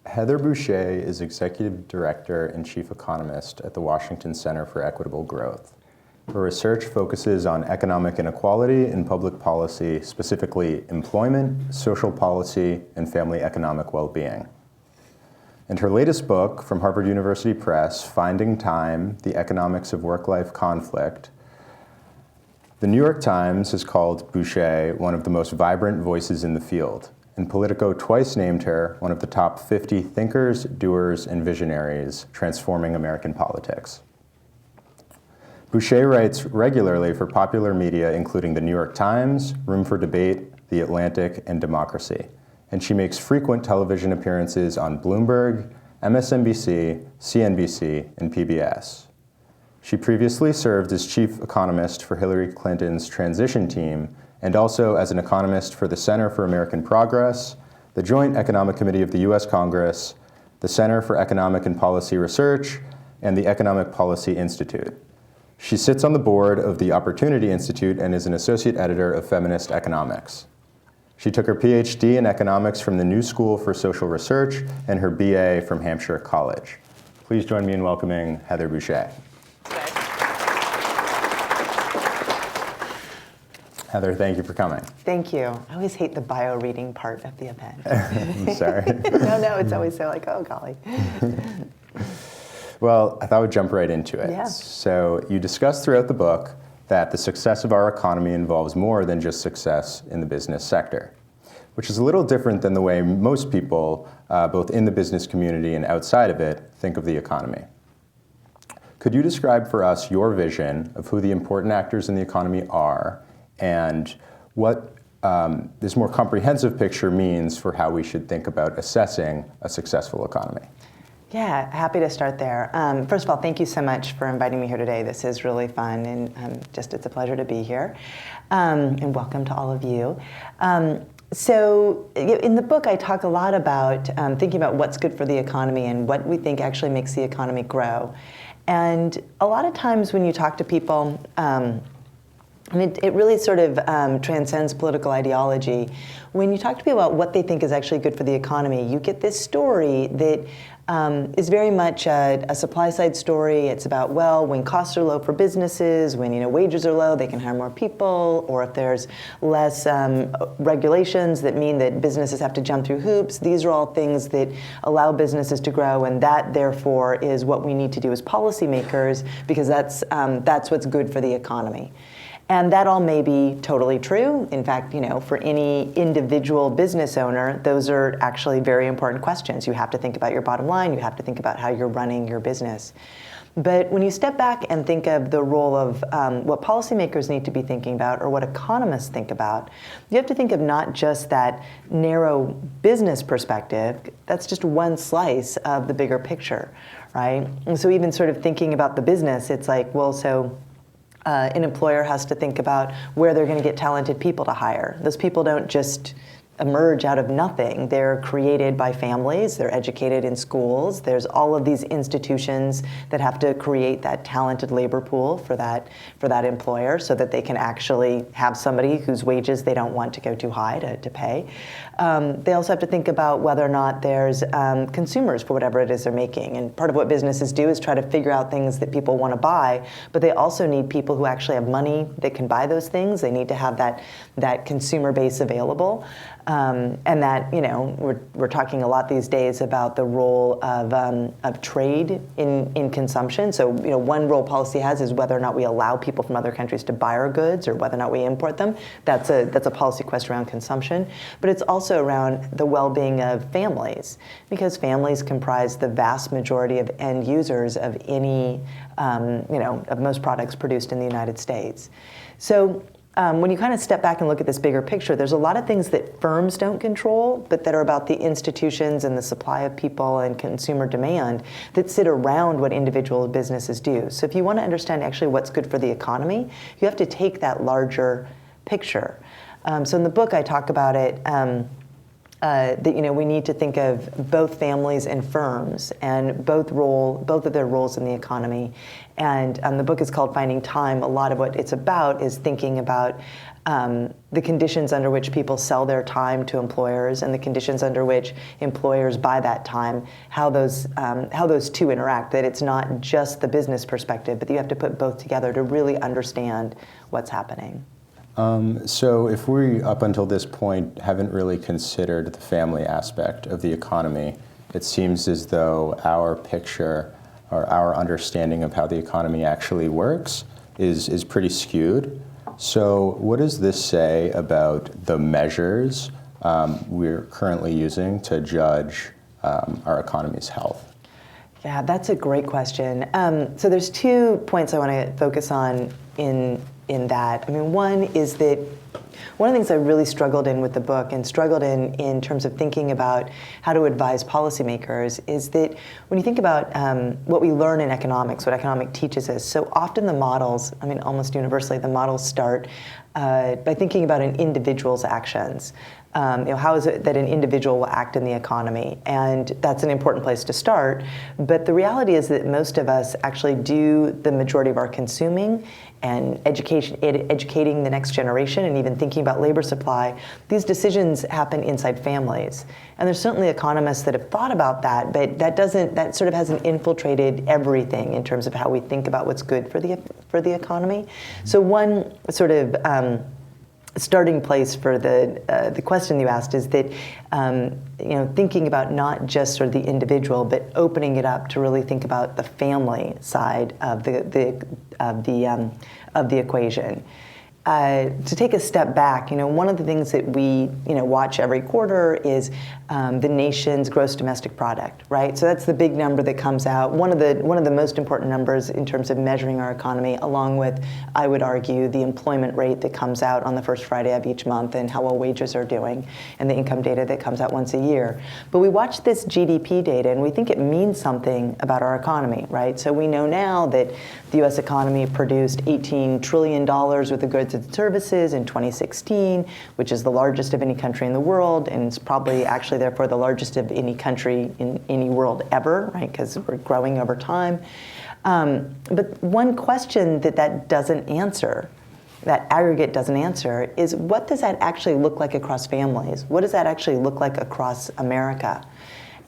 Heather Boushey is Executive Director and Chief Economist at the Washington Center for Equitable Growth. Her research focuses on economic inequality in public policy, specifically employment, social policy, and family economic well-being. And her latest book from Harvard University Press, Finding Time: The Economics of Work-Life Conflict, the New York Times has called Boushey one of the most vibrant voices in the field, and Politico twice named her one of the top 50 thinkers, doers, and visionaries transforming American politics. Boushey writes regularly for popular media, including the New York Times, Room for Debate, The Atlantic, and Democracy. And she makes frequent television appearances on Bloomberg, MSNBC, CNBC, and PBS. She previously served as chief economist for Hillary Clinton's transition team and also as an economist for the Center for American Progress, the Joint Economic Committee of the U.S. Congress, the Center for Economic and Policy Research, and the Economic Policy Institute. She sits on the board of the Opportunity Institute and is an associate editor of Feminist Economics. She took her PhD in economics from the New School for Social Research and her BA from Hampshire College. Please join me in welcoming Heather Boushey. Heather, thank you for coming. Thank you. I always hate the bio reading part of the event. I'm sorry. No, it's always so like, oh, golly. Well, I thought we'd jump right into it. Yeah. So you discuss throughout the book that the success of our economy involves more than just success in the business sector, which is a little different than the way most people, both in the business community and outside of it, think of the economy. Could you describe for us your vision of who the important actors in the economy are and what this more comprehensive picture means for how we should think about assessing a successful economy? Yeah, happy to start there. First of all, thank you so much for inviting me here today. This is really fun, and it's a pleasure to be here. And welcome to all of you. So in the book, I talk a lot about thinking about what's good for the economy and what we think actually makes the economy grow. And a lot of times when you talk to people, and it really sort of transcends political ideology. When you talk to people about what they think is actually good for the economy, you get this story that is very much a supply-side story. It's about, well, when costs are low for businesses, when wages are low, they can hire more people, or if there's less regulations that mean that businesses have to jump through hoops. These are all things that allow businesses to grow, and that, therefore, is what we need to do as policymakers, because that's what's good for the economy. And that all may be totally true. In fact, for any individual business owner, those are actually very important questions. You have to think about your bottom line. You have to think about how you're running your business. But when you step back and think of the role of what policymakers need to be thinking about or what economists think about, you have to think of not just that narrow business perspective. That's just one slice of the bigger picture, right? And so even sort of thinking about the business, it's like, well, so an employer has to think about where they're going to get talented people to hire. Those people don't just emerge out of nothing. They're created by families. They're educated in schools. There's all of these institutions that have to create that talented labor pool for that employer so that they can actually have somebody whose wages they don't want to go too high to pay. They also have to think about whether or not there's consumers for whatever it is they're making. And part of what businesses do is try to figure out things that people want to buy, but they also need people who actually have money that can buy those things. They need to have that consumer base available. And that, we're talking a lot these days about the role of trade in consumption. So, one role policy has is whether or not we allow people from other countries to buy our goods or whether or not we import them. That's a policy question around consumption. But it's also around the well-being of families, because families comprise the vast majority of end users of any, of most products produced in the United States. So, when you kind of step back and look at this bigger picture, there's a lot of things that firms don't control, but that are about the institutions and the supply of people and consumer demand that sit around what individual businesses do. So if you want to understand actually what's good for the economy, you have to take that larger picture. So in the book, I talk about it that we need to think of both families and firms and both of their roles in the economy. And the book is called Finding Time. A lot of what it's about is thinking about the conditions under which people sell their time to employers and the conditions under which employers buy that time, how those two interact, that it's not just the business perspective, but you have to put both together to really understand what's happening. So if we, up until this point, haven't really considered the family aspect of the economy, it seems as though our picture or our understanding of how the economy actually works is pretty skewed. So what does this say about the measures we're currently using to judge our economy's health? Yeah, that's a great question. So there's 2 points I want to focus on in that. I mean, one is that one of the things I really struggled in with the book and struggled in terms of thinking about how to advise policymakers is that when you think about what we learn in economics, what economics teaches us, so often the models, I mean, almost universally, the models start by thinking about an individual's actions. How is it that an individual will act in the economy? And that's an important place to start. But the reality is that most of us actually do the majority of our consuming and educating the next generation and even thinking about labor supply. These decisions happen inside families. And there's certainly economists that have thought about that, but that sort of hasn't infiltrated everything in terms of how we think about what's good for the economy. So one sort of starting place for the question you asked is that thinking about not just sort of the individual, but opening it up to really think about the family side of the equation. To take a step back, one of the things that we watch every quarter is the nation's gross domestic product, right? So that's the big number that comes out. One of the most important numbers in terms of measuring our economy, along with, I would argue, the employment rate that comes out on the first Friday of each month and how well wages are doing, and the income data that comes out once a year. But we watch this GDP data and we think it means something about our economy, right? So we know now that the U.S. economy produced $18 trillion worth of goods and services in 2016, which is the largest of any country in the world, and it's probably actually therefore the largest of any country in any world ever, right? Because we're growing over time. But one question that doesn't answer, that aggregate doesn't answer, is what does that actually look like across families? What does that actually look like across America?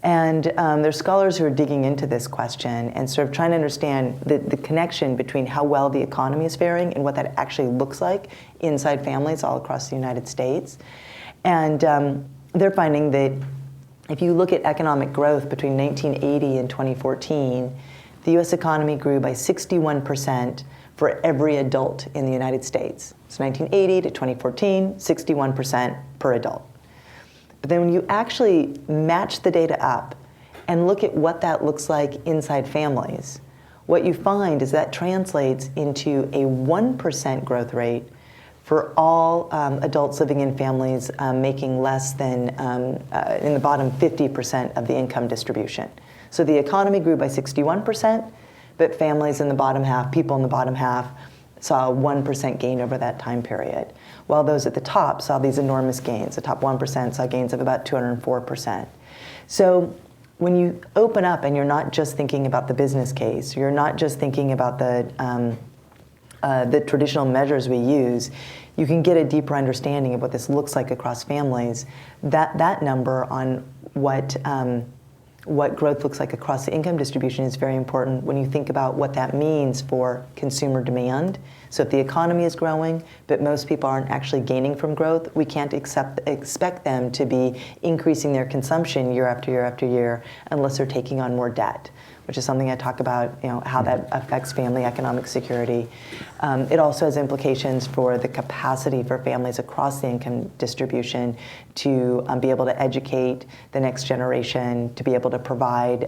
And there's scholars who are digging into this question and sort of trying to understand the connection between how well the economy is faring and what that actually looks like inside families all across the United States. And they're finding that if you look at economic growth between 1980 and 2014, the U.S. economy grew by 61% for every adult in the United States. So 1980 to 2014, 61% per adult. But then when you actually match the data up and look at what that looks like inside families, what you find is that translates into a 1% growth rate for all adults living in families making less than, in the bottom 50% of the income distribution. So the economy grew by 61%, but families in the bottom half, people in the bottom half, saw a 1% gain over that time period, while those at the top saw these enormous gains. The top 1% saw gains of about 204%. So when you open up and you're not just thinking about the business case, you're not just thinking about the traditional measures we use, you can get a deeper understanding of what this looks like across families. That number on what growth looks like across the income distribution is very important when you think about what that means for consumer demand. So if the economy is growing, but most people aren't actually gaining from growth, we can't expect them to be increasing their consumption year after year after year unless they're taking on more debt, which is something I talk about, how that affects family economic security. It also has implications for the capacity for families across the income distribution to be able to educate the next generation, to be able to provide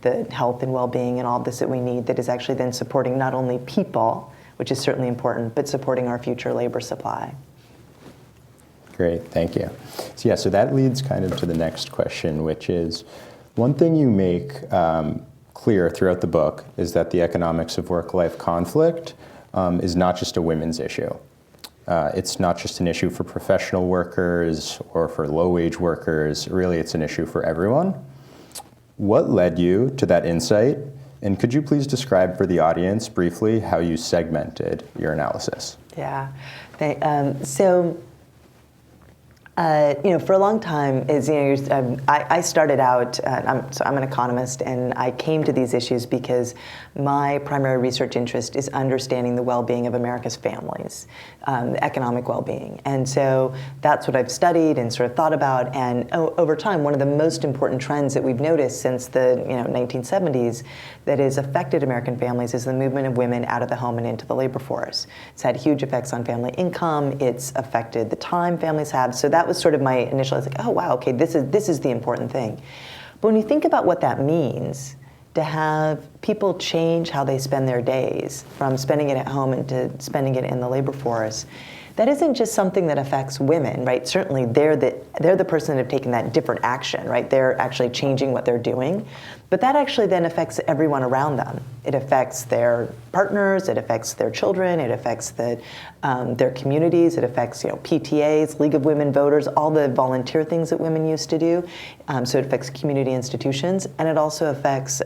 the health and well-being and all this that we need that is actually then supporting not only people, which is certainly important, but supporting our future labor supply. Great, thank you. So that leads kind of to the next question, which is, one thing you make clear throughout the book is that the economics of work-life conflict is not just a women's issue. It's not just an issue for professional workers or for low-wage workers. Really, it's an issue for everyone. What led you to that insight? And could you please describe for the audience briefly how you segmented your analysis? Yeah. For a long time, I started out. I'm an economist, and I came to these issues because my primary research interest is understanding the well-being of America's families, economic well-being, and so that's what I've studied and sort of thought about. And over time, one of the most important trends that we've noticed since the 1970s that has affected American families is the movement of women out of the home and into the labor force. It's had huge effects on family income. It's affected the time families have. So that was sort of my initial, I was like, oh wow, okay, this is the important thing. But when you think about what that means, to have people change how they spend their days from spending it at home into spending it in the labor force, that isn't just something that affects women, right? Certainly they're the person that have taken that different action, right? They're actually changing what they're doing. But that actually then affects everyone around them. It affects their partners, it affects their children, it affects their communities, it affects PTAs, League of Women Voters, all the volunteer things that women used to do. So it affects community institutions, and it also affects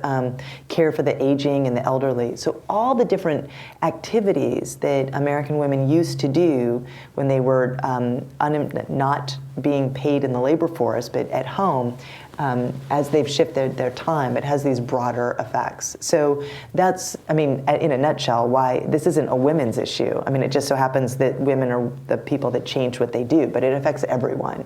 care for the aging and the elderly. So all the different activities that American women used to do when they were not being paid in the labor force, but at home, as they've shifted their time, it has these broader effects. So that's, in a nutshell, why this isn't a women's issue. It just so happens that women are the people that change what they do, but it affects everyone.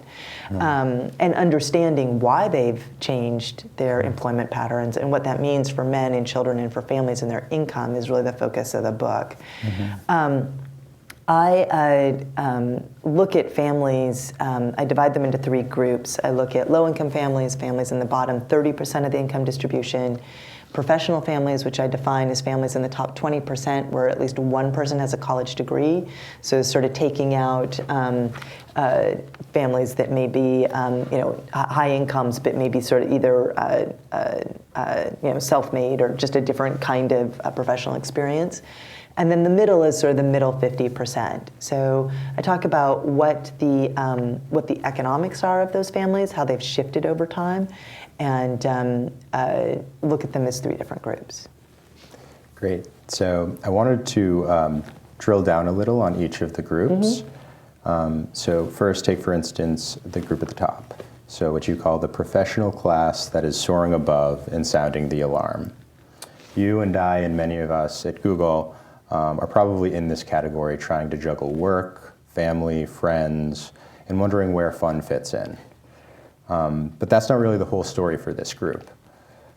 And understanding why they've changed their employment patterns and what that means for men and children and for families and their income is really the focus of the book. I look at families, I divide them into three groups. I look at low-income families, families in the bottom 30% of the income distribution, professional families, which I define as families in the top 20% where at least one person has a college degree. So sort of taking out families that may be high incomes, but maybe sort of either self-made or just a different kind of professional experience. And then the middle is sort of the middle 50%. So I talk about what the economics are of those families, how they've shifted over time, and look at them as three different groups. Great. So I wanted to drill down a little on each of the groups. So first, take for instance the group at the top. So what you call the professional class that is soaring above and sounding the alarm. You and I and many of us at Google are probably in this category, trying to juggle work, family, friends, and wondering where fun fits in. But that's not really the whole story for this group.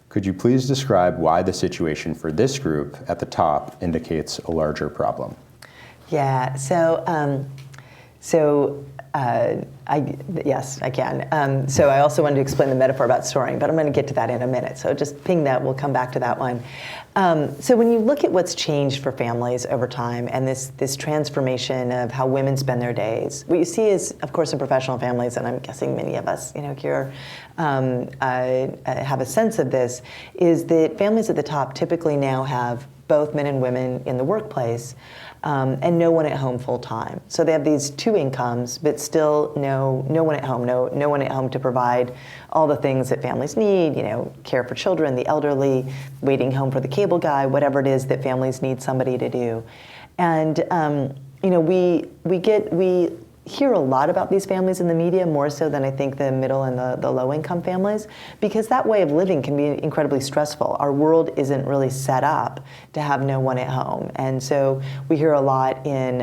Could you please describe why the situation for this group at the top indicates a larger problem? Yeah, yes, I can. So I also wanted to explain the metaphor about soaring, but I'm going to get to that in a minute. So just ping that, we'll come back to that one. So when you look at what's changed for families over time and this transformation of how women spend their days, what you see is, of course, in professional families, and I'm guessing many of us here have a sense of this, is that families at the top typically now have both men and women in the workplace, and no one at home full time. So they have these two incomes, but still no one at home, no one at home to provide all the things that families need, care for children, the elderly, waiting home for the cable guy, whatever it is that families need somebody to do. And we hear a lot about these families in the media, more so than I think the middle and the low-income families, because that way of living can be incredibly stressful. Our world isn't really set up to have no one at home. And so we hear a lot in,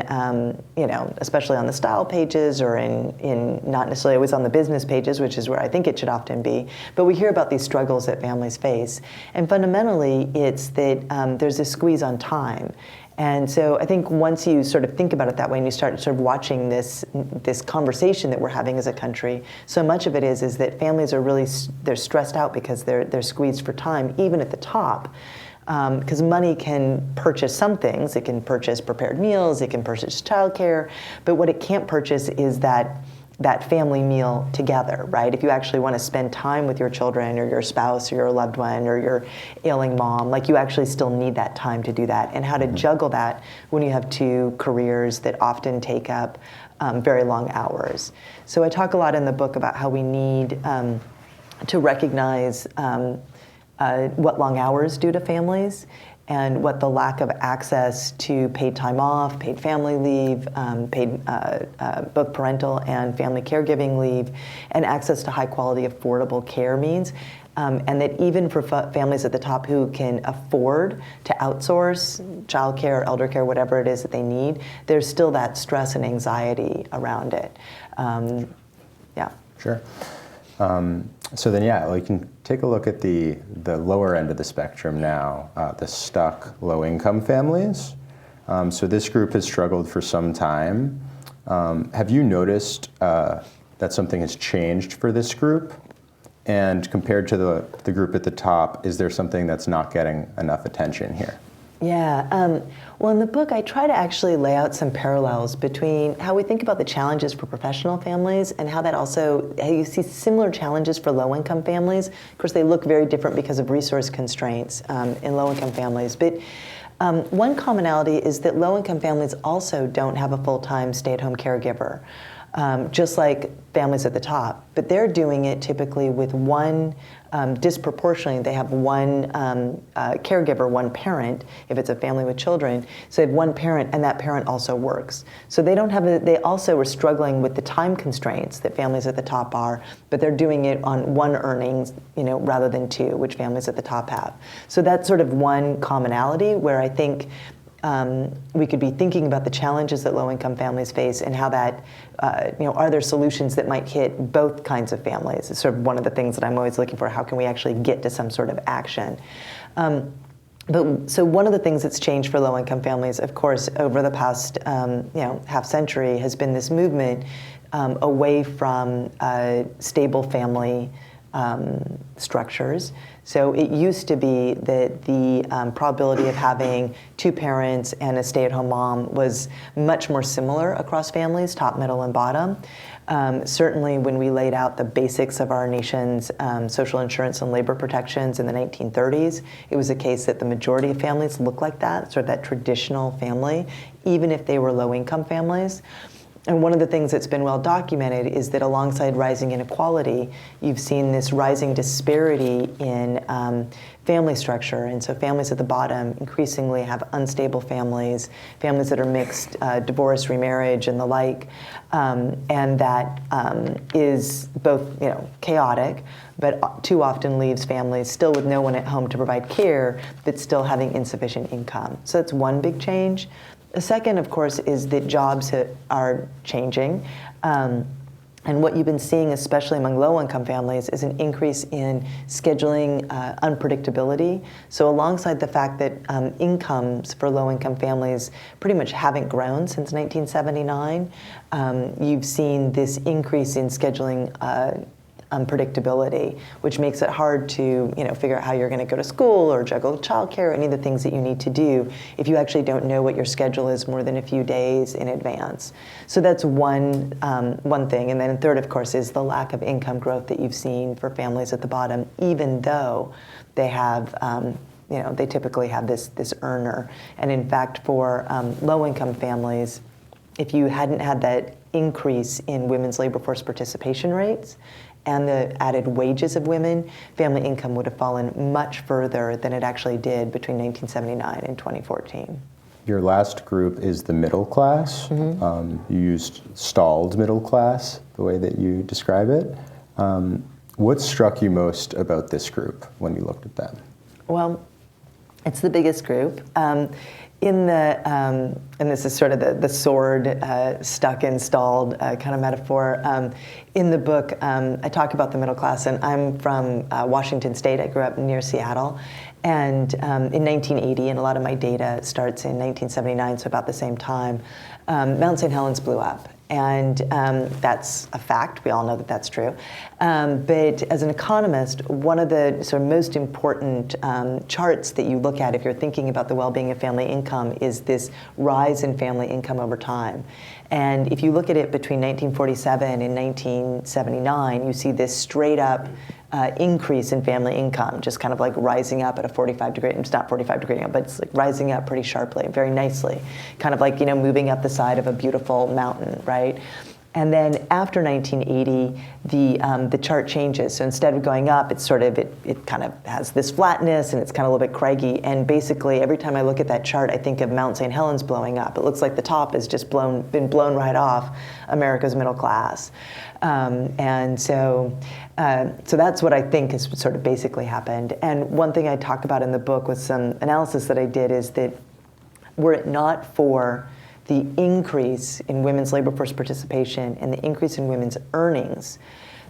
especially on the style pages or in not necessarily always on the business pages, which is where I think it should often be, but we hear about these struggles that families face. And fundamentally, it's that there's a squeeze on time. And so I think once you sort of think about it that way and you start sort of watching this conversation that we're having as a country, so much of it is that families are really, they're stressed out because they're squeezed for time, even at the top. Because money can purchase some things. It can purchase prepared meals, it can purchase childcare, but what it can't purchase is that that family meal together, right? If you actually want to spend time with your children or your spouse or your loved one or your ailing mom, like you actually still need that time to do that, and how to juggle that when you have two careers that often take up very long hours. So I talk a lot in the book about how we need to recognize what long hours do to families, and what the lack of access to paid time off, paid family leave, paid both parental and family caregiving leave, and access to high quality, affordable care means. And that even for families at the top who can afford to outsource childcare, elder care, whatever it is that they need, there's still that stress and anxiety around it. Yeah. Sure. So then, yeah, you can take a look at the lower end of the spectrum now, the stuck low-income families. So this group has struggled for some time. Have you noticed that something has changed for this group? And compared to the group at the top, is there something that's not getting enough attention here? Yeah. Well, in the book, I try to actually lay out some parallels between how we think about the challenges for professional families and how you see similar challenges for low-income families. Of course, they look very different because of resource constraints in low-income families. But one commonality is that low-income families also don't have a full-time stay-at-home caregiver, just like families at the top. But they're doing it typically with one, disproportionately, they have one caregiver, one parent, if it's a family with children. So they have one parent, and that parent also works. So they don't have they also are struggling with the time constraints that families at the top are, but they're doing it on one earnings, rather than two, which families at the top have. So that's sort of one commonality where I think we could be thinking about the challenges that low-income families face and how that, are there solutions that might hit both kinds of families? It's sort of one of the things that I'm always looking for. How can we actually get to some sort of action? So one of the things that's changed for low-income families, of course, over the past half century, has been this movement away from stable family structures. So it used to be that the probability of having two parents and a stay-at-home mom was much more similar across families, top, middle, and bottom. Certainly when we laid out the basics of our nation's social insurance and labor protections in the 1930s, it was a case that the majority of families looked like that, sort of that traditional family, even if they were low-income families. And one of the things that's been well documented is that alongside rising inequality, you've seen this rising disparity in family structure. And so families at the bottom increasingly have unstable families, families that are mixed, divorce, remarriage, and the like. And that is both chaotic, but too often leaves families still with no one at home to provide care, but still having insufficient income. So that's one big change. The second, of course, is that jobs are changing. And what you've been seeing, especially among low-income families, is an increase in scheduling unpredictability. So alongside the fact that incomes for low-income families pretty much haven't grown since 1979, you've seen this increase in scheduling unpredictability, which makes it hard to figure out how you're going to go to school or juggle childcare, any of the things that you need to do if you actually don't know what your schedule is more than a few days in advance. So that's one thing. And then third, of course, is the lack of income growth that you've seen for families at the bottom, even though they have they typically have this earner. And in fact, for low-income families, if you hadn't had that increase in women's labor force participation rates and the added wages of women, family income would have fallen much further than it actually did between 1979 and 2014. Your last group is the middle class. You used stalled middle class, the way that you describe it. What struck you most about this group when you looked at them? Well, it's the biggest group. And this is sort of the sword stuck and stalled kind of metaphor. In the book, I talk about the middle class, and I'm from Washington State. I grew up near Seattle. And in 1980, and a lot of my data starts in 1979, so about the same time, Mount St. Helens blew up. And that's a fact. We all know that that's true. But as an economist, one of the sort of most important charts that you look at if you're thinking about the well-being of family income is this rise in family income over time. And if you look at it between 1947 and 1979, you see this straight up increase in family income, just kind of like rising up at a 45-degree, it's not 45-degree, but it's like rising up pretty sharply, very nicely, kind of like, moving up the side of a beautiful mountain, right? And then after 1980, the chart changes. So instead of going up, it's sort of, it kind of has this flatness and it's kind of a little bit craggy. And basically, every time I look at that chart, I think of Mount St. Helens blowing up. It looks like the top has just been blown right off America's middle class. And so that's what I think has sort of basically happened. And one thing I talk about in the book with some analysis that I did is that were it not for the increase in women's labor force participation and the increase in women's earnings,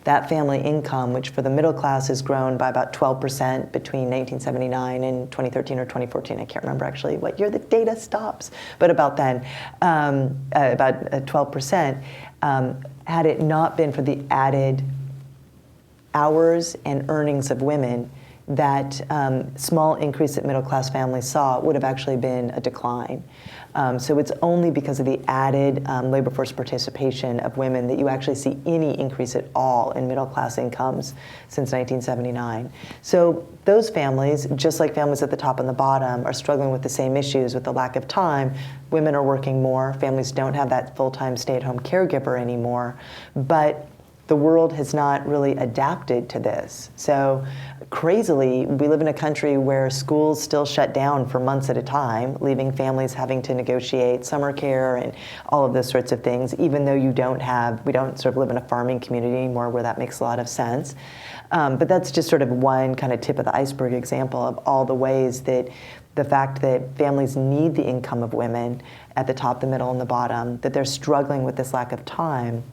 that family income, which for the middle class has grown by about 12% between 1979 and 2013 or 2014, I can't remember actually what year the data stops, but about then, about 12%, had it not been for the added hours and earnings of women, that small increase that middle class families saw would have actually been a decline. So it's only because of the added labor force participation of women that you actually see any increase at all in middle class incomes since 1979. So those families, just like families at the top and the bottom, are struggling with the same issues with the lack of time. Women are working more. Families don't have that full-time stay-at-home caregiver anymore. But the world has not really adapted to this. So crazily, we live in a country where schools still shut down for months at a time, leaving families having to negotiate summer care and all of those sorts of things, even though we don't sort of live in a farming community anymore where that makes a lot of sense. But that's just sort of one kind of tip of the iceberg example of all the ways that the fact that families need the income of women at the top, the middle, and the bottom, that they're struggling with this lack of time,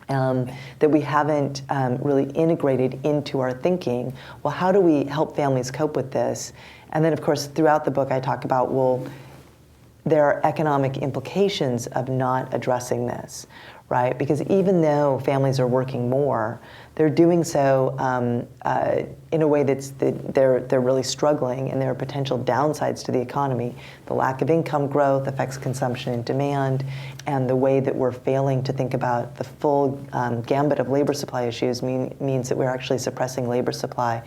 that we haven't really integrated into our thinking. Well, how do we help families cope with this? And then, of course, throughout the book, I talk about, well, there are economic implications of not addressing this, right? Because even though families are working more, they're doing so in a way they're really struggling, and there are potential downsides to the economy. The lack of income growth affects consumption and demand, and the way that we're failing to think about the full gambit of labor supply issues means that we're actually suppressing labor supply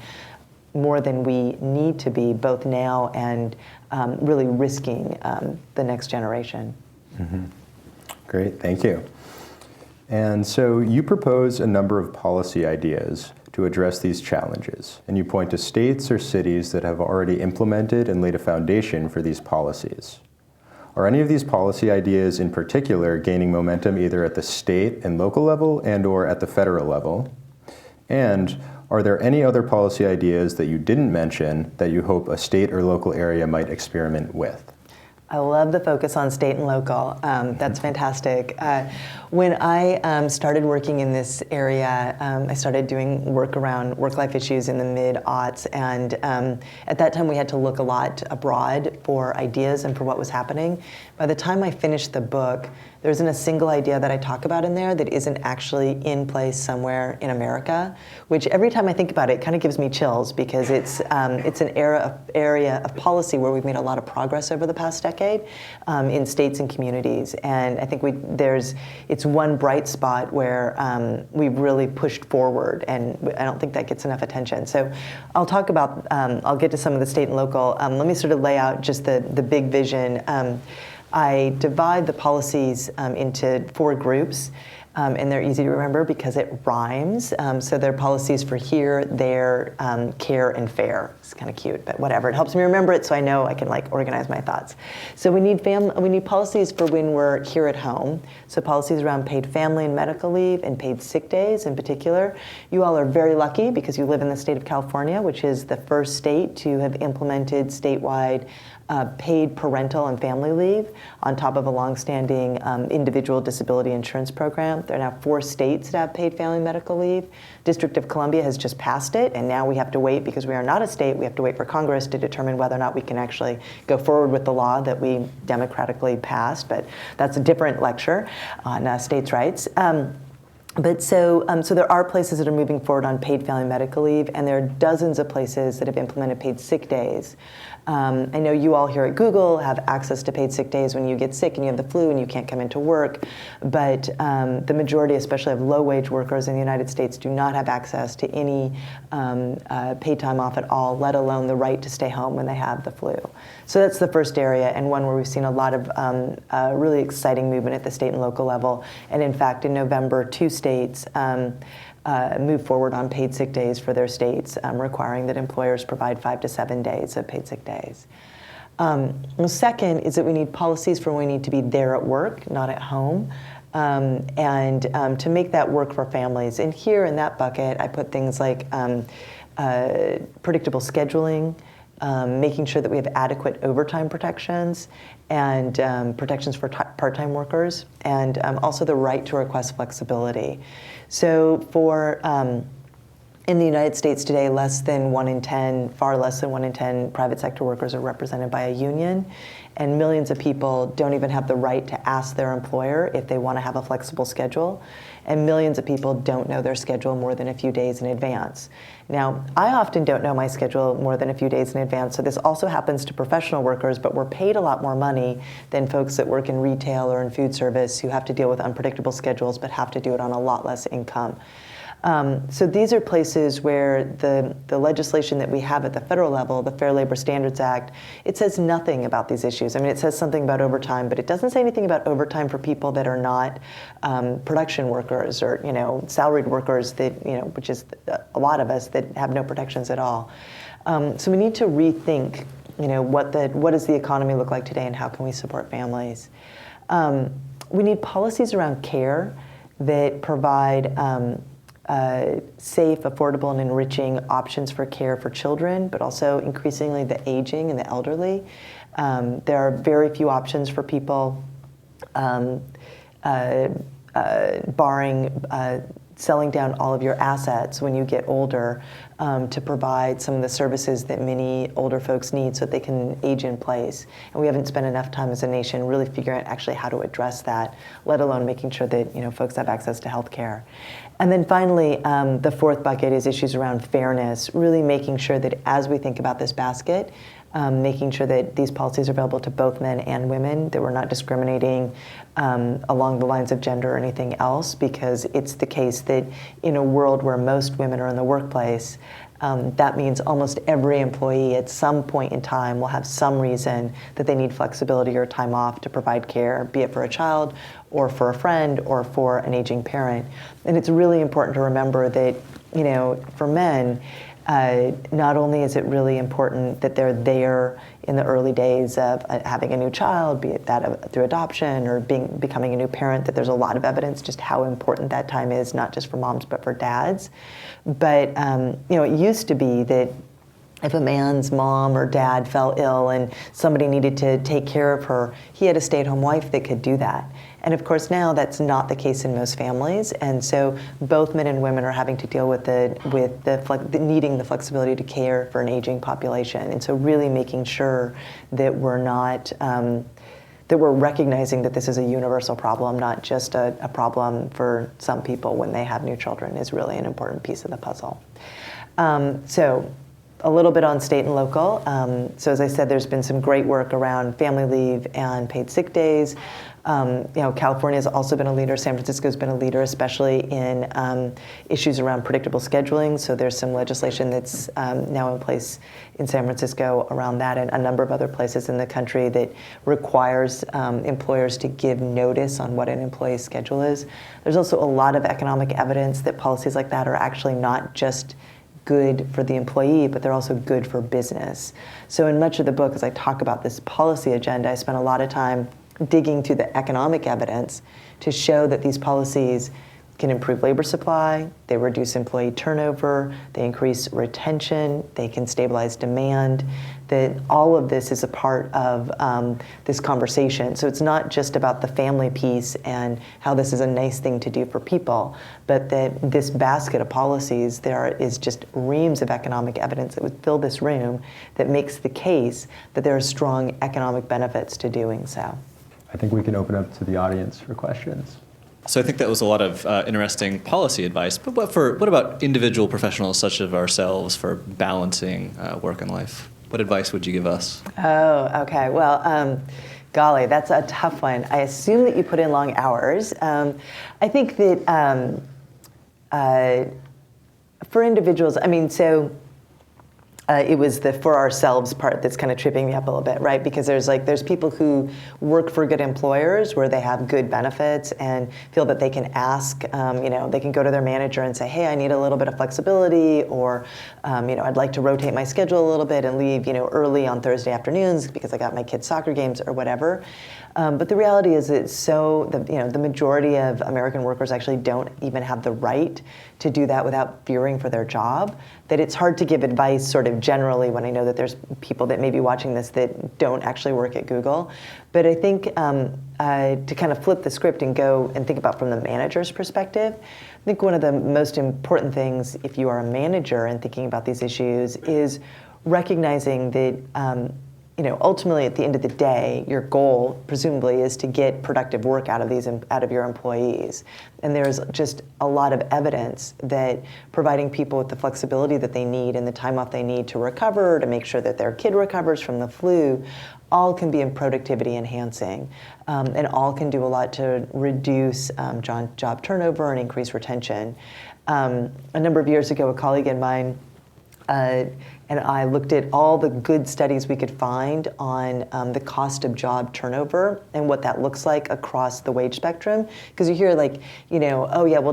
more than we need to be, both now and really risking the next generation. Mm-hmm. Great, thank you. And so you propose a number of policy ideas to address these challenges, and you point to states or cities that have already implemented and laid a foundation for these policies. Are any of these policy ideas in particular gaining momentum either at the state and local level and/or at the federal level? And are there any other policy ideas that you didn't mention that you hope a state or local area might experiment with? I love the focus on state and local. That's fantastic. When I started working in this area, I started doing work around work-life issues in the mid-aughts, and at that time we had to look a lot abroad for ideas and for what was happening. By the time I finished the book, there isn't a single idea that I talk about in there that isn't actually in place somewhere in America, which every time I think about it kind of gives me chills, because it's an area of policy where we've made a lot of progress over the past decade in states and communities. And I think it's one bright spot where we've really pushed forward, and I don't think that gets enough attention. So I'll talk about, I'll get to some of the state and local. Let me sort of lay out just the big vision. I divide the policies into 4 groups, and they're easy to remember because it rhymes. So they're policies for here, there, care, and fair. It's kind of cute, but whatever. It helps me remember it so I know I can organize my thoughts. So we need policies for when we're here at home. So policies around paid family and medical leave and paid sick days in particular. You all are very lucky because you live in the state of California, which is the first state to have implemented statewide paid parental and family leave on top of a longstanding individual disability insurance program. There are now 4 states that have paid family and medical leave. District of Columbia has just passed it, and now we have to wait, because we are not a state, we have to wait for Congress to determine whether or not we can actually go forward with the law that we democratically passed, but that's a different lecture on states' rights. So there are places that are moving forward on paid family medical leave, and there are dozens of places that have implemented paid sick days. I know you all here at Google have access to paid sick days when you get sick and you have the flu and you can't come into work, but the majority, especially of low-wage workers in the United States, do not have access to any paid time off at all, let alone the right to stay home when they have the flu. So that's the first area, and one where we've seen a lot of really exciting movement at the state and local level. And in fact, in November, 2 states move forward on paid sick days for their states, requiring that employers provide 5 to 7 days of paid sick days. The second is that we need policies for when we need to be there at work, not at home, and to make that work for families. And here in that bucket, I put things like predictable scheduling, making sure that we have adequate overtime protections and protections for part-time workers, and also the right to request flexibility. So for in the United States today, less than 1 in 10, far less than 1 in 10 private sector workers are represented by a union, and millions of people don't even have the right to ask their employer if they want to have a flexible schedule, and millions of people don't know their schedule more than a few days in advance. Now, I often don't know my schedule more than a few days in advance, so this also happens to professional workers, but we're paid a lot more money than folks that work in retail or in food service who have to deal with unpredictable schedules but have to do it on a lot less income. So these are places where the legislation that we have at the federal level, the Fair Labor Standards Act, it says nothing about these issues. I mean, it says something about overtime, but it doesn't say anything about overtime for people that are not production workers or, salaried workers that, which is a lot of us that have no protections at all. So we need to rethink, what does the economy look like today and how can we support families? We need policies around care that provide safe, affordable, and enriching options for care for children, but also increasingly the aging and the elderly. There are very few options for people, barring selling down all of your assets when you get older, to provide some of the services that many older folks need so that they can age in place. And we haven't spent enough time as a nation really figuring out actually how to address that, let alone making sure that folks have access to health care. And then finally, the fourth bucket is issues around fairness, really making sure that as we think about this basket, making sure that these policies are available to both men and women, that we're not discriminating along the lines of gender or anything else, because it's the case that in a world where most women are in the workplace, that means almost every employee at some point in time will have some reason that they need flexibility or time off to provide care, be it for a child or for a friend or for an aging parent. And it's really important to remember that, for men, not only is it really important that they're there in the early days of having a new child, be it that through adoption or becoming a new parent, that there's a lot of evidence just how important that time is, not just for moms, but for dads. But, it used to be that if a man's mom or dad fell ill and somebody needed to take care of her, he had a stay-at-home wife that could do that. And of course now that's not the case in most families, and so both men and women are having to deal with needing the flexibility to care for an aging population. And so really making sure that we're not that we're recognizing that this is a universal problem, not just a problem for some people when they have new children, is really an important piece of the puzzle. So a little bit on state and local. So as I said, there's been some great work around family leave and paid sick days. California has also been a leader. San Francisco has been a leader, especially in issues around predictable scheduling. So there's some legislation that's now in place in San Francisco around that, and a number of other places in the country that requires employers to give notice on what an employee's schedule is. There's also a lot of economic evidence that policies like that are actually not just good for the employee, but they're also good for business. So in much of the book, as I talk about this policy agenda, I spent a lot of time digging through the economic evidence to show that these policies can improve labor supply, they reduce employee turnover, they increase retention, they can stabilize demand, that all of this is a part of this conversation. So it's not just about the family piece and how this is a nice thing to do for people, but that this basket of policies, there is just reams of economic evidence that would fill this room that makes the case that there are strong economic benefits to doing so. I think we can open up to the audience for questions. So I think that was a lot of interesting policy advice, but what about individual professionals such as ourselves for balancing work and life? What advice would you give us? Oh, okay. Well, golly, that's a tough one. I assume that you put in long hours. I think that for individuals, I mean, so it was the for ourselves part that's kind of tripping me up a little bit, right? Because there's people who work for good employers where they have good benefits and feel that they can ask, they can go to their manager and say, hey, I need a little bit of flexibility, or I'd like to rotate my schedule a little bit and leave, early on Thursday afternoons because I got my kids' soccer games or whatever. But the reality is the majority of American workers actually don't even have the right to do that without fearing for their job, that it's hard to give advice sort of generally when I know that there's people that may be watching this that don't actually work at Google. But I think to kind of flip the script and go and think about from the manager's perspective, I think one of the most important things if you are a manager and thinking about these issues is recognizing that ultimately at the end of the day, your goal presumably is to get productive work out of your employees. And there's just a lot of evidence that providing people with the flexibility that they need and the time off they need to recover, to make sure that their kid recovers from the flu, all can be productivity enhancing, and all can do a lot to reduce job turnover and increase retention. A number of years ago, a colleague of mine and I looked at all the good studies we could find on the cost of job turnover and what that looks like across the wage spectrum. Because you hear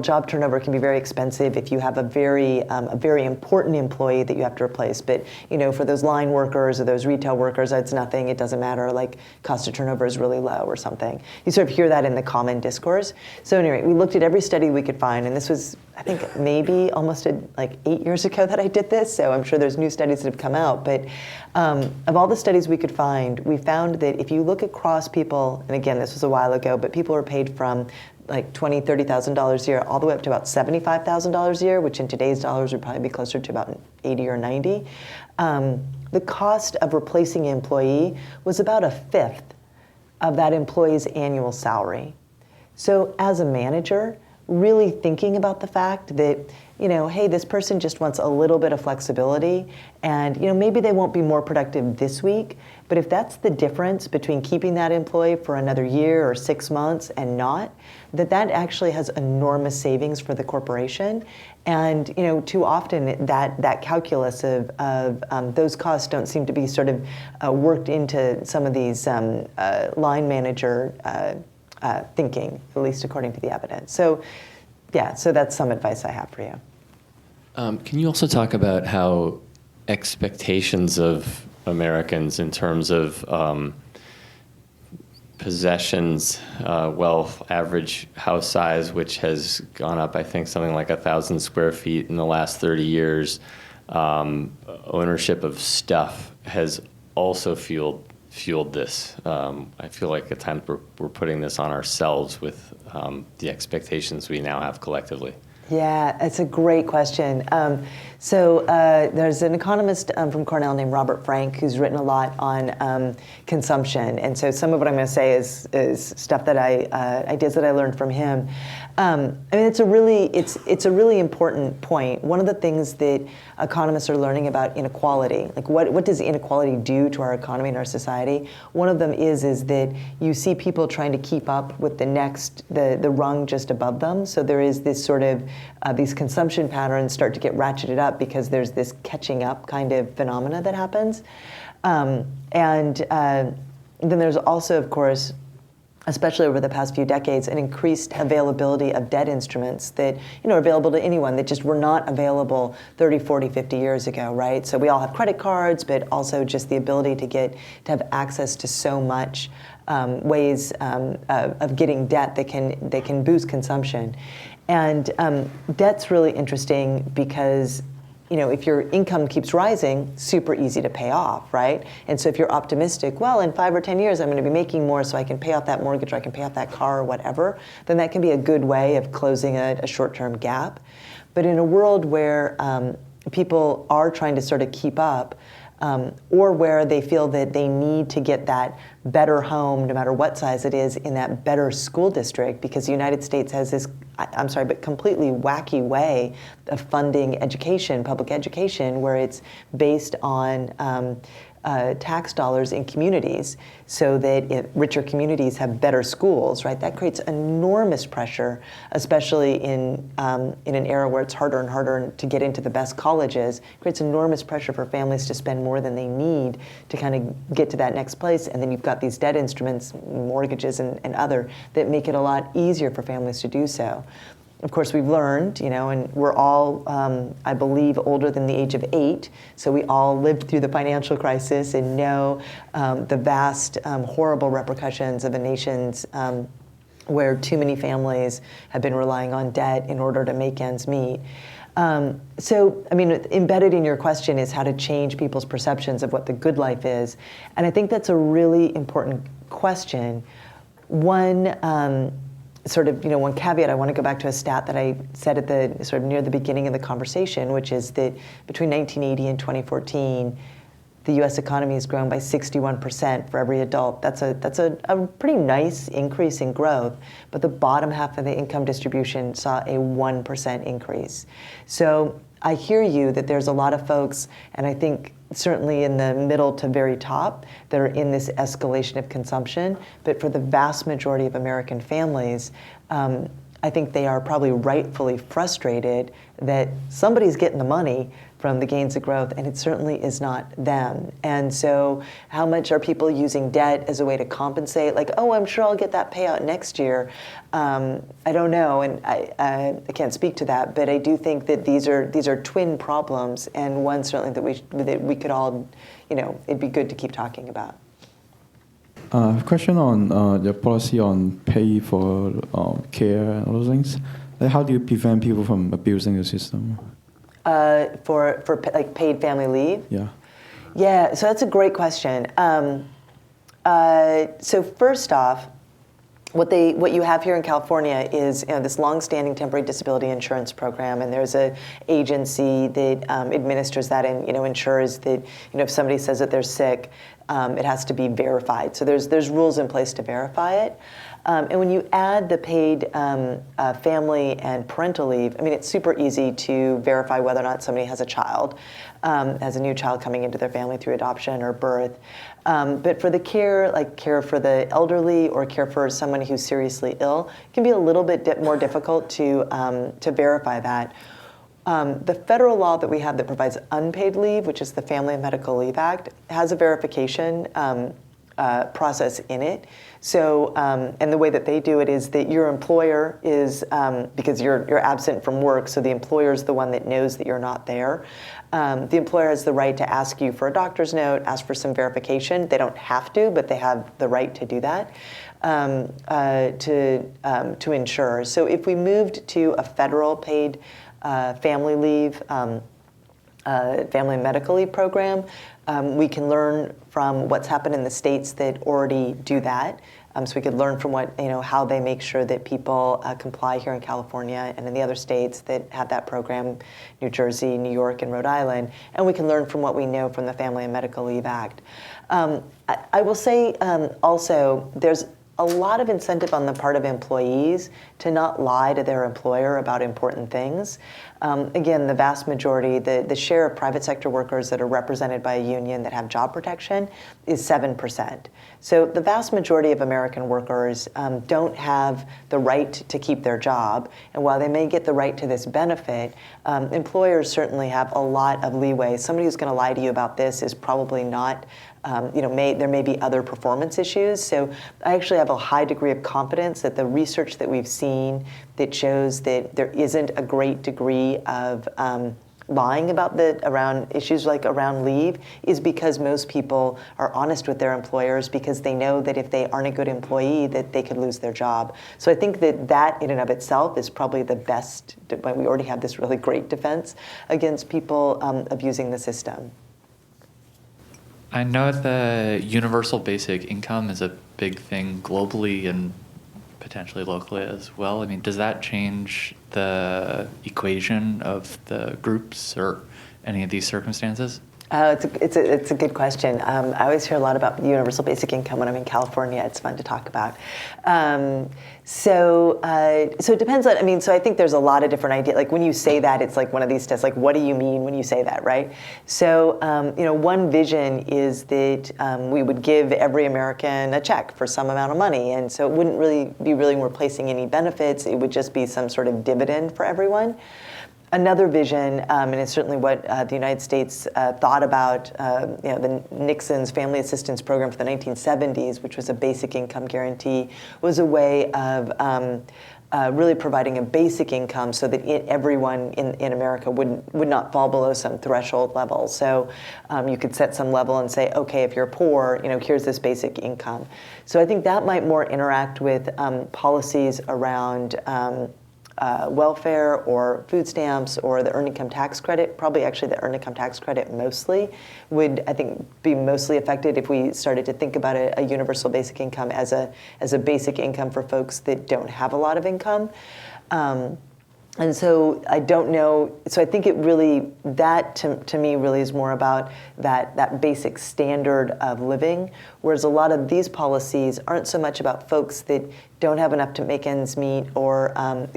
job turnover can be very expensive if you have a very important employee that you have to replace. But for those line workers or those retail workers, it's nothing. It doesn't matter. Like cost of turnover is really low or something. You sort of hear that in the common discourse. So anyway, we looked at every study we could find, and this was, I think, maybe almost 8 years ago that I did this. So I'm sure there's new studies that have come out, but of all the studies we could find, we found that if you look across people, and again, this was a while ago, but people are paid from like $20,000, $30,000 a year all the way up to about $75,000 a year, which in today's dollars would probably be closer to about 80 or 90. The cost of replacing an employee was about a fifth of that employee's annual salary. So as a manager, really thinking about the fact that, hey, this person just wants a little bit of flexibility, and maybe they won't be more productive this week, but if that's the difference between keeping that employee for another year or 6 months and not, that actually has enormous savings for the corporation. And too often that calculus of those costs don't seem to be sort of worked into some of these line manager thinking, at least according to the evidence. So that's some advice I have for you. Can you also talk about how expectations of Americans in terms of possessions, wealth, average house size, which has gone up, I think, something like 1,000 square feet in the last 30 years, ownership of stuff has also fueled this. I feel like at times we're putting this on ourselves with the expectations we now have collectively. Yeah, it's a great question. So there's an economist from Cornell named Robert Frank who's written a lot on consumption, and so some of what I'm going to say is stuff that ideas that I learned from him. I mean, it's a really important point. One of the things that economists are learning about inequality, like what does inequality do to our economy and our society? One of them is that you see people trying to keep up with the rung just above them. So there is this sort of these consumption patterns start to get ratcheted up because there's this catching up kind of phenomena that happens, and then there's also, of course, especially over the past few decades, an increased availability of debt instruments that are available to anyone that just were not available 30, 40, 50 years ago, right? So we all have credit cards, but also just the ability to have access to so much ways of getting debt that can boost consumption. And debt's really interesting because if your income keeps rising, super easy to pay off, right? And so if you're optimistic, well, in 5 or 10 years, I'm going to be making more so I can pay off that mortgage or I can pay off that car or whatever, then that can be a good way of closing a short-term gap. But in a world where people are trying to sort of keep up, or where they feel that they need to get that better home, no matter what size it is, in that better school district, because the United States has this, I'm sorry, but completely wacky way of funding education, public education, where it's based on tax dollars in communities so that richer communities have better schools, right? That creates enormous pressure, especially in an era where it's harder and harder to get into the best colleges. It creates enormous pressure for families to spend more than they need to kind of get to that next place. And then you've got these debt instruments, mortgages and other, that make it a lot easier for families to do so. Of course, we've learned, and we're all, I believe, older than the age of 8, so we all lived through the financial crisis and know the vast, horrible repercussions of a nation's where too many families have been relying on debt in order to make ends meet. Embedded in your question is how to change people's perceptions of what the good life is, and I think that's a really important question. One one caveat, I want to go back to a stat that I said at the sort of near the beginning of the conversation, which is that between 1980 and 2014, the U.S. economy has grown by 61% for every adult. That's a pretty nice increase in growth, but the bottom half of the income distribution saw a 1% increase. So I hear you that there's a lot of folks, and I think certainly in the middle to very top, that are in this escalation of consumption. But for the vast majority of American families, I think they are probably rightfully frustrated that somebody's getting the money from the gains of growth, and it certainly is not them. And so how much are people using debt as a way to compensate? Like, oh, I'm sure I'll get that payout next year. I don't know, and I can't speak to that, but I do think that these are twin problems, and one certainly that we could all, it'd be good to keep talking about. A question on the policy on pay for care and other things. Like, how do you prevent people from abusing the system? For like paid family leave? Yeah. Yeah, so that's a great question. So first off, what you have here in California is this long-standing temporary disability insurance program, and there's an agency that administers that and ensures that if somebody says that they're sick, it has to be verified. So there's rules in place to verify it. And when you add the paid family and parental leave, it's super easy to verify whether or not somebody has a child, has a new child coming into their family through adoption or birth. But for the care, like care for the elderly or care for someone who's seriously ill, it can be a little bit more difficult to verify that. The federal law that we have that provides unpaid leave, which is the Family and Medical Leave Act, has a verification process in it. So, and the way that they do it is that your employer is, because you're absent from work, so the employer is the one that knows that you're not there. The employer has the right to ask you for a doctor's note, ask for some verification. They don't have to, but they have the right to do that to ensure. So if we moved to a federal paid family leave, family and medical leave program, we can learn from what's happened in the states that already do that. So we could learn from how they make sure that people comply here in California and in the other states that have that program, New Jersey, New York, and Rhode Island. And we can learn from what we know from the Family and Medical Leave Act. I will say also there's a lot of incentive on the part of employees to not lie to their employer about important things. Again, the vast majority, the share of private sector workers that are represented by a union that have job protection is 7%. So the vast majority of American workers don't have the right to keep their job. And while they may get the right to this benefit, employers certainly have a lot of leeway. Somebody who's going to lie to you about this is probably not there may be other performance issues. So I actually have a high degree of confidence that the research that we've seen that shows that there isn't a great degree of lying about around issues like around leave is because most people are honest with their employers because they know that if they aren't a good employee that they could lose their job. So I think that in and of itself is probably the best, we already have this really great defense against people abusing the system. I know the universal basic income is a big thing globally and potentially locally as well. Does that change the equation of the groups or any of these circumstances? It's a good question. I always hear a lot about universal basic income when I'm in California. It's fun to talk about. So it depends on. I mean, so I think there's a lot of different ideas. Like when you say that, it's like one of these tests. Like, what do you mean when you say that, right? So one vision is that we would give every American a check for some amount of money, and so it wouldn't really be replacing any benefits. It would just be some sort of dividend for everyone. Another vision, and it's certainly what the United States thought about, the Nixon's Family Assistance Program for the 1970s, which was a basic income guarantee, was a way of really providing a basic income so that everyone in America would not fall below some threshold level. So you could set some level and say, okay, if you're poor, here's this basic income. So I think that might more interact with policies around welfare or food stamps or the earned income tax credit. Probably actually the earned income tax credit mostly would, I think, be mostly affected if we started to think about a universal basic income as a basic income for folks that don't have a lot of income. And so I don't know, so I think it really, that to me really is more about that basic standard of living, whereas a lot of these policies aren't so much about folks that don't have enough to make ends meet or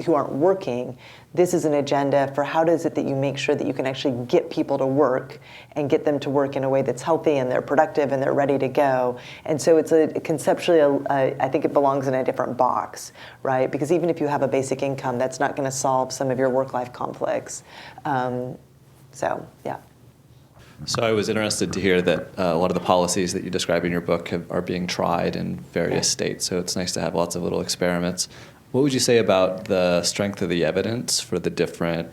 who aren't working. This is an agenda for how does it that you make sure that you can actually get people to work and get them to work in a way that's healthy and they're productive and they're ready to go. And so it's conceptually, I think it belongs in a different box, right? Because even if you have a basic income, that's not going to solve some of your work-life conflicts. Yeah. So I was interested to hear that a lot of the policies that you describe in your book are being tried in various states. So it's nice to have lots of little experiments. What would you say about the strength of the evidence for the different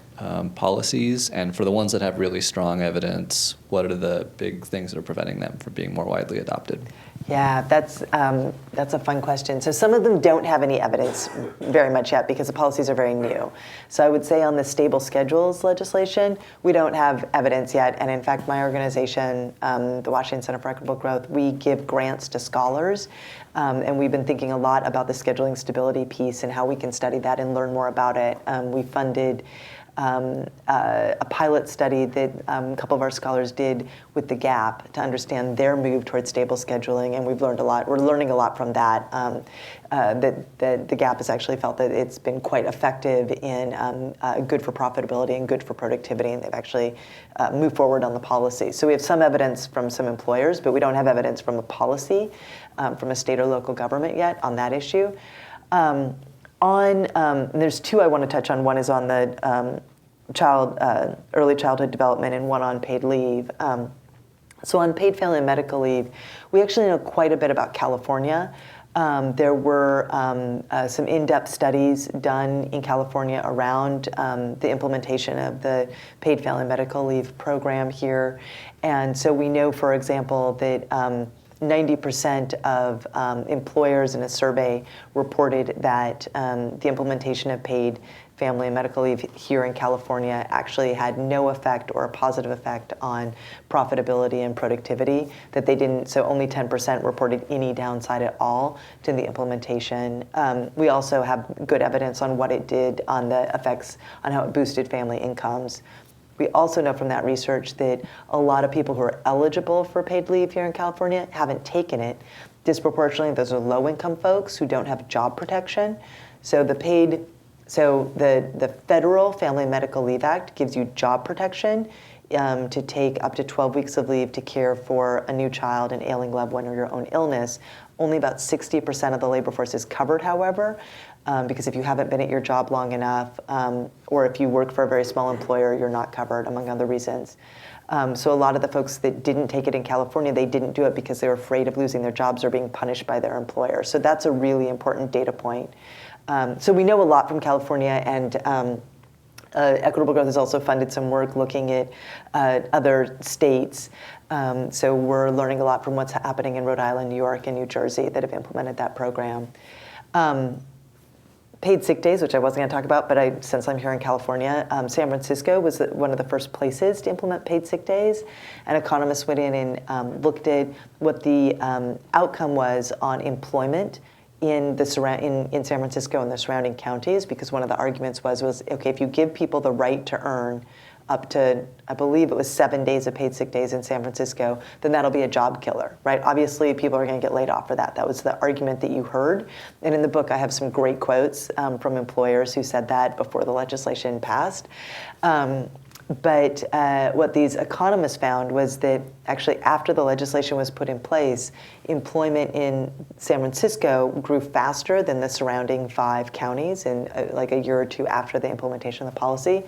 policies, and for the ones that have really strong evidence, what are the big things that are preventing them from being more widely adopted? Yeah, that's a fun question. So some of them don't have any evidence very much yet because the policies are very new. So I would say on the stable schedules legislation, we don't have evidence yet. And in fact, my organization, the Washington Center for Equitable Growth, we give grants to scholars. And we've been thinking a lot about the scheduling stability piece and how we can study that and learn more about it. We funded a pilot study that a couple of our scholars did with the Gap to understand their move towards stable scheduling, and we've learned a lot. We're learning a lot from that. That the Gap has actually felt that it's been quite effective in good for profitability and good for productivity, and they've actually moved forward on the policy. So we have some evidence from some employers, but we don't have evidence from a policy from a state or local government yet on that issue. There's two I want to touch on. One is on the early childhood development, and one on paid leave. So on paid family and medical leave, we actually know quite a bit about California. There were some in-depth studies done in California around the implementation of the paid family and medical leave program here. And so we know, for example, that 90% of employers in a survey reported that the implementation of paid family and medical leave here in California actually had no effect or a positive effect on profitability and productivity, that they didn't, so only 10% reported any downside at all to the implementation. We also have good evidence on what it did on the effects on how it boosted family incomes. We also know from that research that a lot of people who are eligible for paid leave here in California haven't taken it. Disproportionately, those are low-income folks who don't have job protection. So the Federal Family and Medical Leave Act gives you job protection to take up to 12 weeks of leave to care for a new child, an ailing loved one, or your own illness. Only about 60% of the labor force is covered, however, because if you haven't been at your job long enough, or if you work for a very small employer, you're not covered, among other reasons. So a lot of the folks that didn't take it in California, they didn't do it because they were afraid of losing their jobs or being punished by their employer. So that's a really important data point. So we know a lot from California, and Equitable Growth has also funded some work looking at other states. So we're learning a lot from what's happening in Rhode Island, New York, and New Jersey that have implemented that program. Paid sick days, which I wasn't going to talk about, but since I'm here in California, San Francisco was one of the first places to implement paid sick days. And economists went in and looked at what the outcome was on employment in San Francisco and the surrounding counties, because one of the arguments was okay, if you give people the right to earn up to, I believe it was 7 days of paid sick days in San Francisco, then that'll be a job killer, right? Obviously, people are going to get laid off for that. That was the argument that you heard. And in the book, I have some great quotes from employers who said that before the legislation passed. But what these economists found was that actually after the legislation was put in place, employment in San Francisco grew faster than the surrounding 5 counties in like a year or two after the implementation of the policy.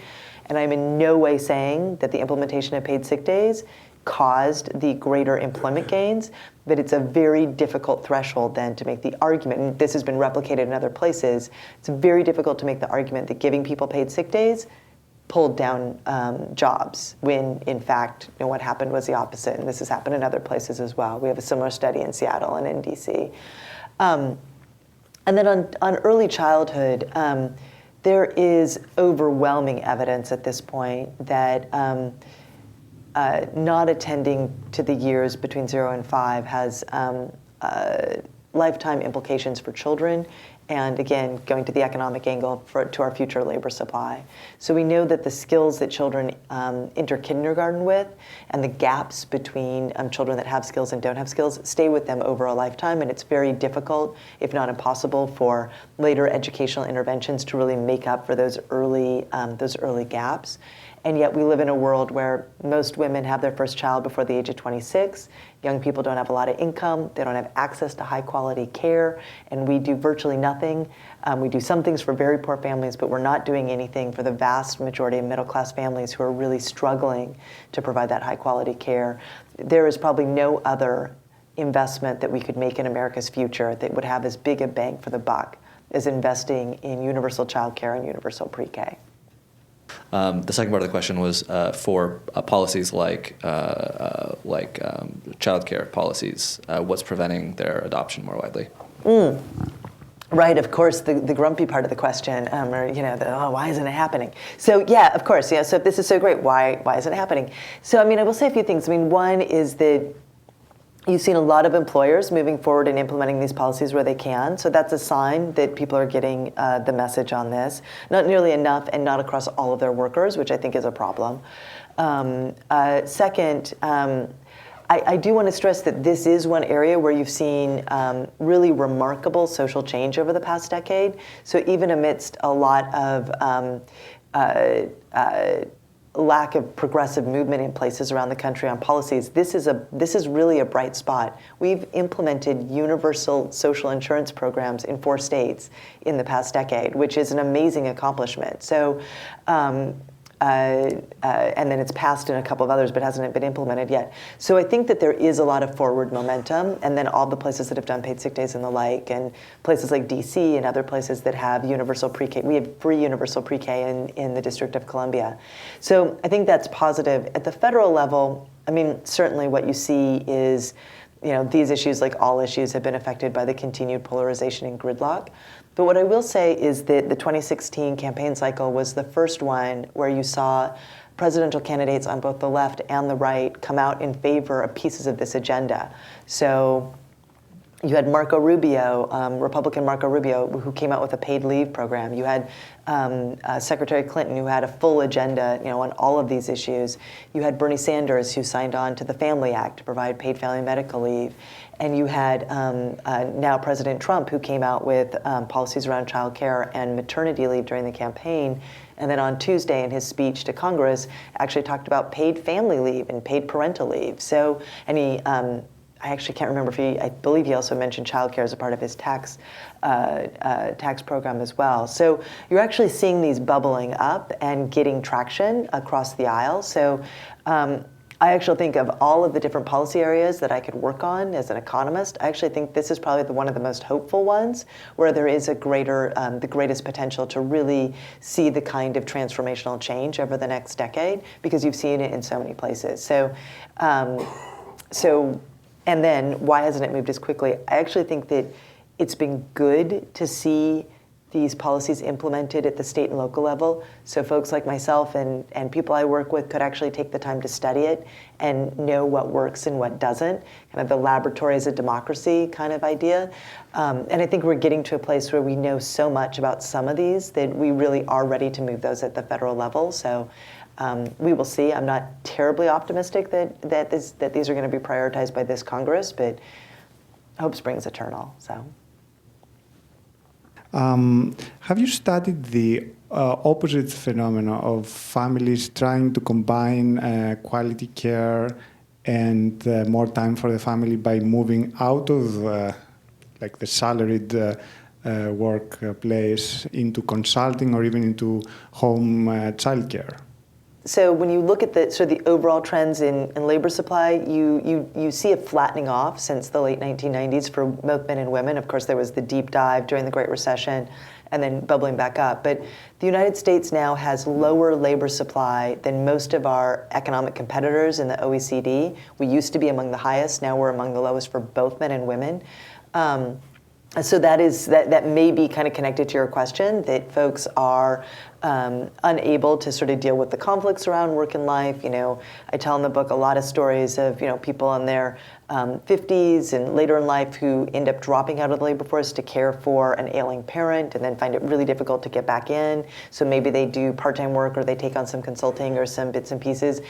And I'm in no way saying that the implementation of paid sick days caused the greater employment gains, but it's a very difficult threshold then to make the argument, and this has been replicated in other places, it's very difficult to make the argument that giving people paid sick days pulled down jobs, when in fact what happened was the opposite, and this has happened in other places as well. We have a similar study in Seattle and in DC. And then on early childhood, there is overwhelming evidence at this point that not attending to the years between 0 and 5 has lifetime implications for children, and again, going to the economic angle to our future labor supply. So we know that the skills that children enter kindergarten with and the gaps between children that have skills and don't have skills stay with them over a lifetime, and it's very difficult, if not impossible, for later educational interventions to really make up for those early gaps. And yet we live in a world where most women have their first child before the age of 26. Young people don't have a lot of income. They don't have access to high quality care. And we do virtually nothing. We do some things for very poor families, but we're not doing anything for the vast majority of middle class families who are really struggling to provide that high quality care. There is probably no other investment that we could make in America's future that would have as big a bang for the buck as investing in universal child care and universal pre-K. The second part of the question was for policies like childcare policies. What's preventing their adoption more widely? Right, of course, the grumpy part of the question, or why isn't it happening? So yeah, of course, yeah. So if this is so great, why isn't it happening? So I will say a few things. One is that you've seen a lot of employers moving forward and implementing these policies where they can. So that's a sign that people are getting the message on this. Not nearly enough, and not across all of their workers, which I think is a problem. Second, I do want to stress that this is one area where you've seen really remarkable social change over the past decade. So even amidst a lot of lack of progressive movement in places around the country on policies, this is really a bright spot. We've implemented universal social insurance programs in 4 states in the past decade, which is an amazing accomplishment. So, and then it's passed in a couple of others, but hasn't been implemented yet. So I think that there is a lot of forward momentum, and then all the places that have done paid sick days and the like, and places like DC and other places that have universal pre-K. We have free universal pre-K in the District of Columbia. So I think that's positive. At the federal level, certainly what you see is, these issues, like all issues, have been affected by the continued polarization and gridlock. But what I will say is that the 2016 campaign cycle was the first one where you saw presidential candidates on both the left and the right come out in favor of pieces of this agenda. So you had Marco Rubio, Republican Marco Rubio, who came out with a paid leave program. You had Secretary Clinton, who had a full agenda, on all of these issues. You had Bernie Sanders, who signed on to the Family Act to provide paid family medical leave. And you had now President Trump, who came out with policies around child care and maternity leave during the campaign. And then on Tuesday, in his speech to Congress, actually talked about paid family leave and paid parental leave. So, and he, I actually can't remember if I believe he also mentioned childcare as a part of his tax program as well. So you're actually seeing these bubbling up and getting traction across the aisle. So I actually think of all of the different policy areas that I could work on as an economist, I actually think this is probably one of the most hopeful ones, where there is the greatest potential to really see the kind of transformational change over the next decade, because you've seen it in so many places. So, and then why hasn't it moved as quickly? I actually think that it's been good to see these policies implemented at the state and local level. So folks like myself and people I work with could actually take the time to study it and know what works and what doesn't, kind of the laboratory as a democracy kind of idea. And I think we're getting to a place where we know so much about some of these that we really are ready to move those at the federal level. So we will see. I'm not terribly optimistic that these are going to be prioritized by this Congress, but hope springs eternal. So. Have you studied the opposite phenomena of families trying to combine quality care and more time for the family by moving out of like the salaried workplace into consulting or even into home childcare? So when you look at the sort of the overall trends in labor supply, you see a flattening off since the late 1990s for both men and women. Of course, there was the deep dive during the Great Recession and then bubbling back up. But the United States now has lower labor supply than most of our economic competitors in the OECD. We used to be among the highest. Now we're among the lowest for both men and women. So that may be kind of connected to your question, that folks are unable to sort of deal with the conflicts around work and life. You know, I tell in the book a lot of stories of, you know, people in their 50s and later in life who end up dropping out of the labor force to care for an ailing parent and then find it really difficult to get back in. So maybe they do part-time work or they take on some consulting or some bits and pieces.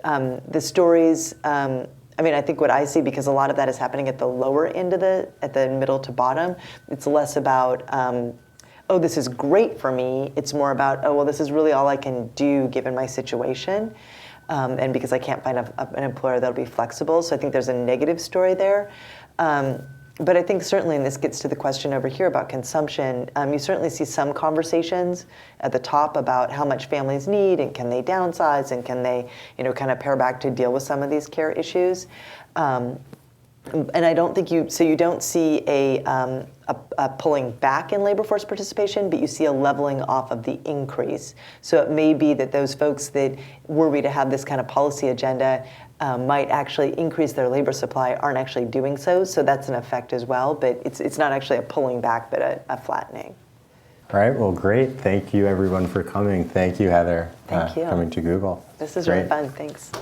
The stories, I mean, I think what I see, because a lot of that is happening at the lower end of at the middle to bottom, it's less about, oh, this is great for me. It's more about, oh, well, this is really all I can do given my situation. And because I can't find an employer that'll be flexible. So I think there's a negative story there. But I think certainly, and this gets to the question over here about consumption, you certainly see some conversations at the top about how much families need and can they downsize and can they, you know, kind of pare back to deal with some of these care issues. And I don't think you don't see a pulling back in labor force participation, but you see a leveling off of the increase. So it may be that those folks that were we to have this kind of policy agenda might actually increase their labor supply aren't actually doing so. So that's an effect as well, but it's not actually a pulling back, but a flattening. All right, well, great. Thank you, everyone, for coming. Thank you, Heather, Thank you. coming to Google. This is Great. really fun. Thanks.